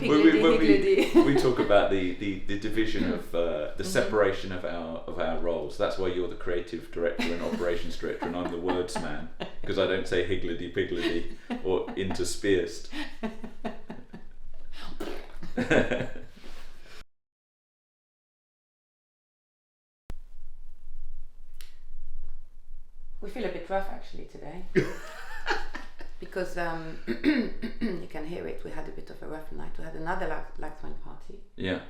we talk about the division of the separation of our roles. That's why you're the creative director and operations director, and I'm the words man, because I don't say higgledy piggledy or interspersed. We feel a bit rough actually today. Because you can hear it, we had a bit of a rough night. We had another Lagtwine party. Yeah.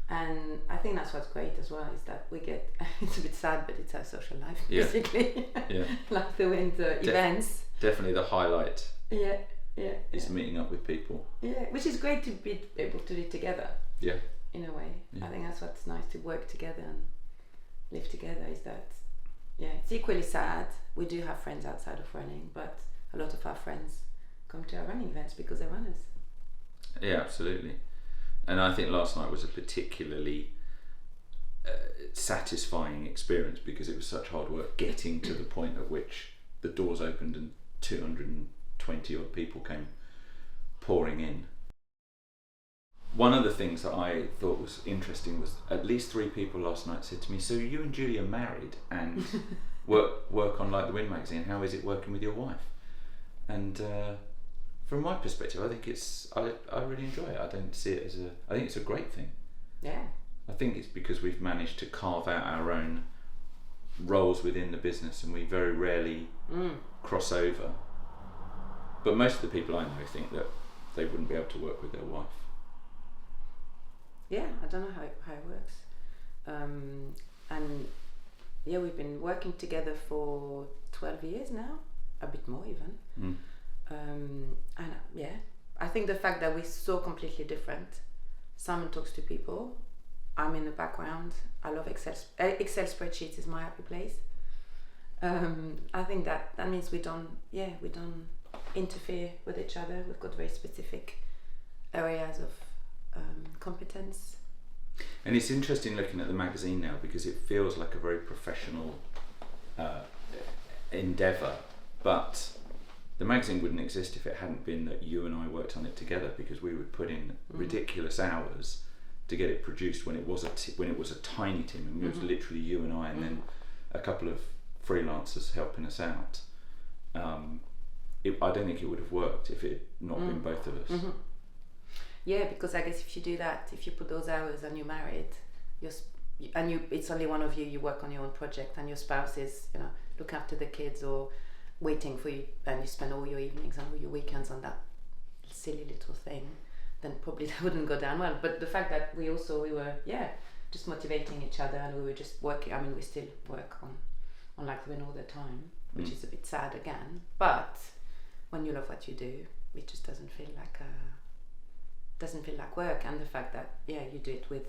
And I think that's what's great as well, is that we get, it's a bit sad, but it's our social life, basically. Yeah. Like the winter events. Definitely the highlight. Yeah. Is meeting up with people. Yeah, which is great to be able to do it together. Yeah. In a way. Yeah. I think that's what's nice, to work together and live together, is that, it's equally sad. We do have friends outside of running, but a lot of our friends come to our running events because they're runners. Yeah, absolutely. And I think last night was a particularly satisfying experience, because it was such hard work getting to the point at which the doors opened and 220 odd people came pouring in. One of the things that I thought was interesting was at least 3 people last night said to me, so you and Julie are married and work on Like the Wind magazine. How is it working with your wife? And from my perspective, I think I really enjoy it. I don't see it as I think it's a great thing. Yeah. I think it's because we've managed to carve out our own roles within the business, and we very rarely cross over. But most of the people I know think that they wouldn't be able to work with their wife. Yeah, I don't know how it works. And yeah, we've been working together for 12 years now, a bit more even. And I think the fact that we're so completely different. Simon talks to people, I'm in the background. I love Excel spreadsheets is my happy place. I think that means we don't interfere with each other. We've got very specific areas of competence. And it's interesting looking at the magazine now, because it feels like a very professional endeavour, but the magazine wouldn't exist if it hadn't been that you and I worked on it together, because we would put in ridiculous hours to get it produced when it was a tiny team. I mean, it was literally you and I, and then a couple of freelancers helping us out. I don't think it would have worked if it had not been both of us. Yeah, because I guess if you do that, if you put those hours and you're married, it's only one of you, you work on your own project, and your spouse is, look after the kids or waiting for you, and you spend all your evenings and all your weekends on that silly little thing, then probably that wouldn't go down well. But the fact that we were just motivating each other, and we were just working. I mean, we still work on Like the Wind all the time, which is a bit sad again. But when you love what you do, it just doesn't feel like work. And the fact that you do it with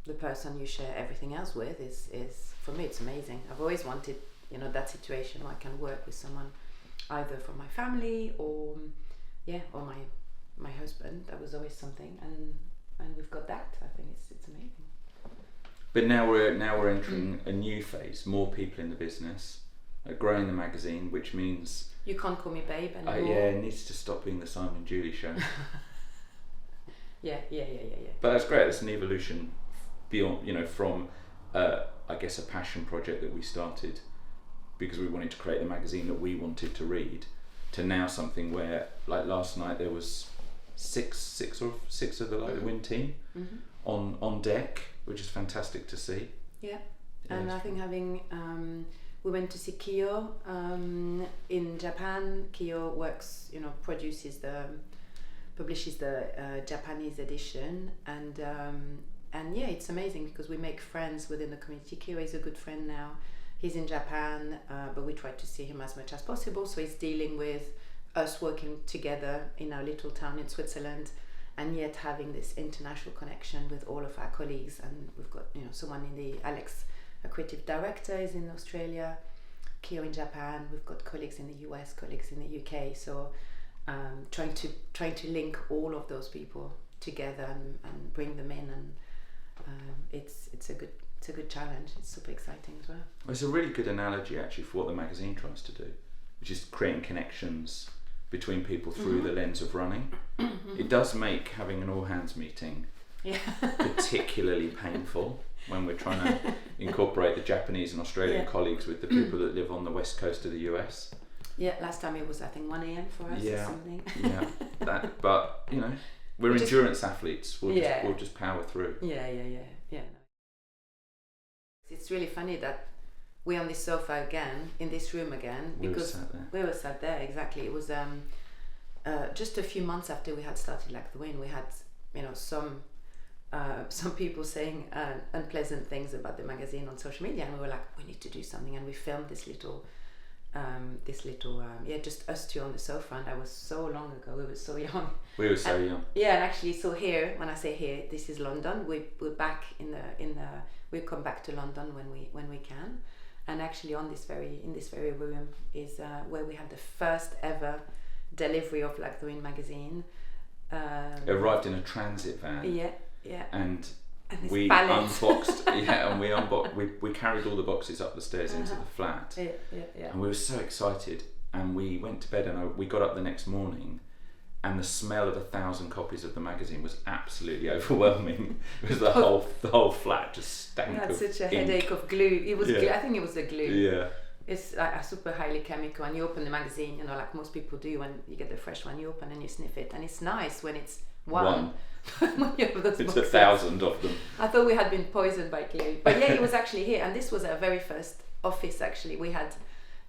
the person you share everything else with is for me, it's amazing. I've always wanted that situation where I can work with someone either from my family or my husband. That was always something, and we've got that. I think it's amazing. But now we're entering a new phase. More people in the business, growing the magazine, which means you can't call me babe anymore. It needs to stop being the Simon and Julie show. Yeah. But that's great. It's an evolution beyond, from I guess a passion project that we started because we wanted to create the magazine that we wanted to read, to now something where, like last night, there was six of the Like the Wind team on deck, which is fantastic to see. Yeah, and I think we went to see Kiyo in Japan. Kiyo works, publishes the Japanese edition, and it's amazing because we make friends within the community. Kiyo is a good friend now. He's in Japan, but we try to see him as much as possible. So he's dealing with us working together in our little town in Switzerland, and yet having this international connection with all of our colleagues. And we've got someone in Alex, a creative director, is in Australia. Kiyo in Japan. We've got colleagues in the US, colleagues in the UK. So trying to link all of those people together and bring them in, and it's a good challenge. It's super exciting as well. It's a really good analogy actually for what the magazine tries to do, which is creating connections between people through the lens of running. It does make having an all hands meeting particularly painful when we're trying to incorporate the Japanese and Australian colleagues with the people that live on the west coast of the US. Yeah, last time it was I think 1 a.m. for us or something. But you know, we're endurance athletes. We'll just power through. Yeah. It's really funny that we're on this sofa again, in this room again, because we were sat there, exactly. It was just a few months after we had started Like the Wind, we had, you know, some people saying unpleasant things about the magazine on social media, and we were like, we need to do something, and we filmed this little just us two on the sofa, and that was so long ago. We were so young. We were so young. Yeah, and actually, so here, when I say here, this is London. We're back in the we'll come back to London when we can, and actually in this very room is where we had the first ever delivery of Like the Wind magazine. It arrived in a transit van. Yeah. And we unboxed. We carried all the boxes up the stairs into the flat. Yeah. And we were so excited, and we went to bed, and we got up the next morning, and the smell of 1,000 copies of the magazine was absolutely overwhelming. It was the whole flat just stank. We had of such a ink. headache of glue. It was glue. I think it was the glue. Yeah. It's like super highly chemical, and you open the magazine, you know, like most people do when you get the fresh one, you open and you sniff it, and it's nice when it's one. When you have those it's boxes. 1,000 of them. I thought we had been poisoned by glue, but yeah, it was actually here, and this was our very first office. Actually, we had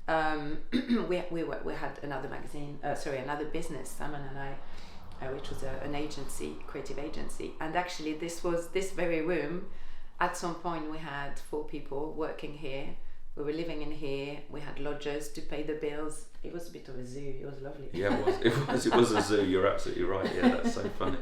we had another magazine, another business, Simon and I, which was an agency, creative agency, and actually this very room. At some point, we had 4 people working here. We were living in here. We had lodgers to pay the bills. It was a bit of a zoo. It was lovely. Yeah, it was a zoo. You're absolutely right. Yeah, that's so funny.